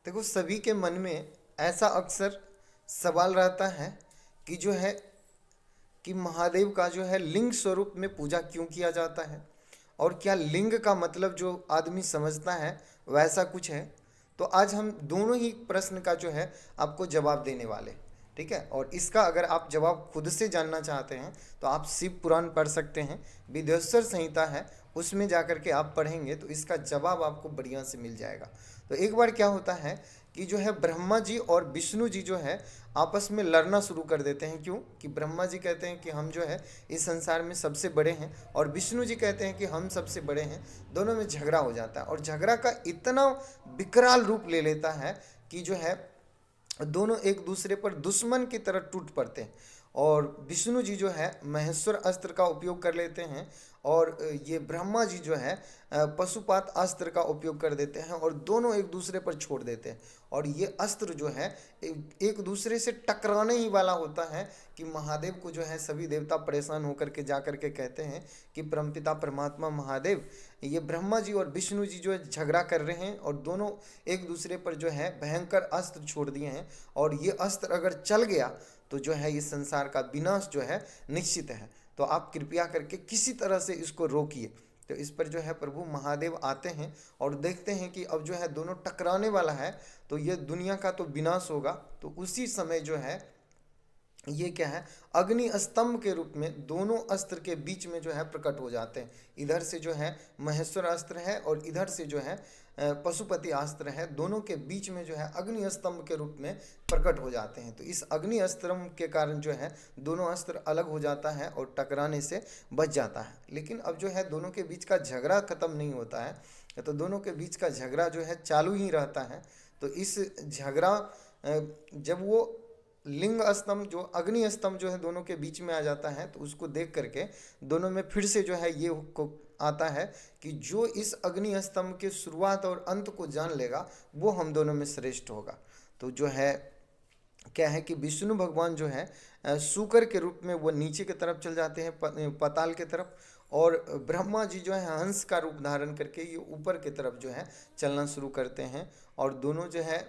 देखो, सभी के मन में ऐसा अक्सर सवाल रहता है कि जो है कि महादेव का जो है लिंग स्वरूप में पूजा क्यों किया जाता है, और क्या लिंग का मतलब जो आदमी समझता है वैसा कुछ है। तो आज हम दोनों ही प्रश्न का जो है आपको जवाब देने वाले, ठीक है। और इसका अगर आप जवाब खुद से जानना चाहते हैं तो आप शिव पुराण पढ़ सकते हैं, विदेश्वर संहिता है, उसमें जा कर के आप पढ़ेंगे तो इसका जवाब आपको बढ़िया से मिल जाएगा। तो एक बार क्या होता है कि जो है ब्रह्मा जी और विष्णु जी जो है आपस में लड़ना शुरू कर देते हैं। क्यों? कि ब्रह्मा जी कहते हैं कि हम जो है इस संसार में सबसे बड़े हैं, और विष्णु जी कहते हैं कि हम सबसे बड़े हैं। दोनों में झगड़ा हो जाता है, और झगड़ा का इतना विकराल रूप ले लेता है कि जो है दोनों एक दूसरे पर दुश्मन की तरह टूट पड़ते हैं। और विष्णु जी जो है महेश्वर अस्त्र का उपयोग कर लेते हैं, और ये ब्रह्मा जी जो है पशुपात अस्त्र का उपयोग कर देते हैं, और दोनों एक दूसरे पर छोड़ देते हैं। और ये अस्त्र जो है एक दूसरे से टकराने ही वाला होता है कि महादेव को जो है सभी देवता परेशान होकर के जा कर के कहते हैं कि परमपिता परमात्मा महादेव, ये ब्रह्मा जी और विष्णु जी जो है झगड़ा कर रहे हैं, और दोनों एक दूसरे पर जो है भयंकर अस्त्र छोड़ दिए हैं, और ये अस्त्र अगर चल गया तो जो है इस संसार का विनाश जो है निश्चित है। तो आप कृपया करके किसी तरह से इसको रोकिए। तो इस पर जो है प्रभु महादेव आते हैं और देखते हैं कि अब जो है दोनों टकराने वाला है, तो ये दुनिया का तो विनाश होगा। तो उसी समय जो है ये क्या है, अग्नि स्तंभ के रूप में दोनों अस्त्र के बीच में जो है प्रकट हो जाते हैं। इधर से जो है महेश्वर अस्त्र है, और इधर से जो है पशुपति अस्त्र है। दोनों के बीच में जो है अग्नि स्तंभ के रूप में प्रकट हो जाते हैं। तो इस अग्नि स्तंभ के कारण जो है दोनों अस्त्र अलग हो जाता है और टकराने से बच जाता है। लेकिन अब जो है दोनों के बीच का झगड़ा खत्म नहीं होता है, तो दोनों के बीच का झगड़ा जो है चालू ही रहता है। तो इस झगड़ा जब वो लिंग स्तंभ जो अग्नि स्तंभ जो है दोनों के बीच में आ जाता है, तो उसको देख करके दोनों में फिर से जो है ये को आता है कि जो इस अग्नि स्तंभ के शुरुआत और अंत को जान लेगा वो हम दोनों में श्रेष्ठ होगा। तो जो है क्या है कि विष्णु भगवान जो है सूकर के रूप में वो नीचे की तरफ चल जाते हैं, पाताल के तरफ, और ब्रह्मा जी जो है हंस का रूप धारण करके ये ऊपर की तरफ जो है चलना शुरू करते हैं, और दोनों जो है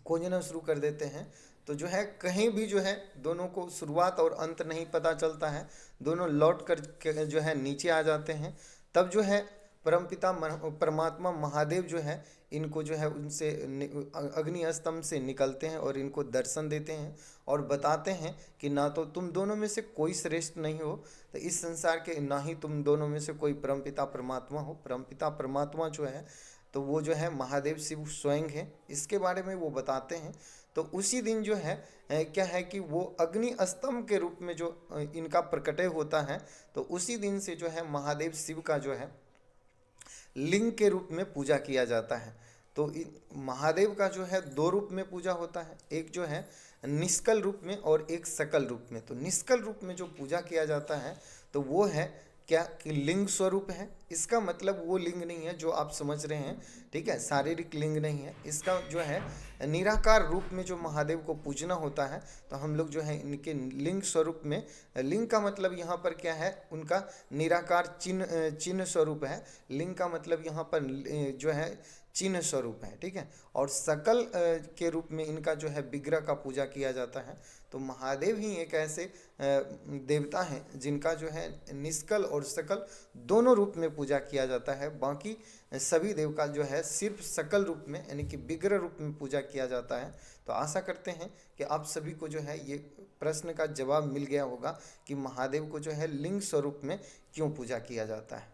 खोजना शुरू कर देते हैं। तो जो है कहीं भी जो है दोनों को शुरुआत और अंत नहीं पता चलता है, दोनों लौट कर के जो है नीचे आ जाते हैं। तब जो है परमपिता परमात्मा महादेव जो है इनको जो है उनसे अग्नि स्तंभ से निकलते हैं और इनको दर्शन देते हैं, और बताते हैं कि ना तो तुम दोनों में से कोई श्रेष्ठ नहीं हो, तो इस संसार के ना ही तुम दोनों में से कोई परमपिता परमात्मा हो। परमपिता परमात्मा जो है तो वो जो है महादेव शिव स्वयं है, इसके बारे में वो बताते हैं। तो उसी दिन जो है क्या है कि वो अग्नि स्तंभ के रूप में जो इनका प्रकटय होता है, तो उसी दिन से जो है महादेव शिव का जो है लिंग के रूप में पूजा किया जाता है। तो महादेव का जो है दो रूप में पूजा होता है, एक जो है निष्कल रूप में और एक सकल रूप में। तो निष्कल रूप में जो पूजा किया जाता है तो वो है क्या कि लिंग स्वरूप है। इसका मतलब वो लिंग नहीं है जो आप समझ रहे हैं, ठीक है, शारीरिक लिंग नहीं है। इसका जो है निराकार रूप में जो महादेव को पूजना होता है, तो हम लोग जो है इनके लिंग स्वरूप में, लिंग का मतलब यहाँ पर क्या है, उनका निराकार चिन्ह चिन्ह स्वरूप है। लिंग का मतलब यहाँ पर जो है चिन्ह स्वरूप है, ठीक है। और सकल के रूप में इनका जो है विग्रह का पूजा किया जाता है। तो महादेव ही एक ऐसे देवता हैं जिनका जो है निष्कल और सकल दोनों रूप में पूजा किया जाता है। बाकी सभी देव का जो है सिर्फ सकल रूप में यानी कि विग्रह रूप में पूजा किया जाता है। तो आशा करते हैं कि आप सभी को जो है ये प्रश्न का जवाब मिल गया होगा कि महादेव को जो है लिंग स्वरूप में क्यों पूजा किया जाता है।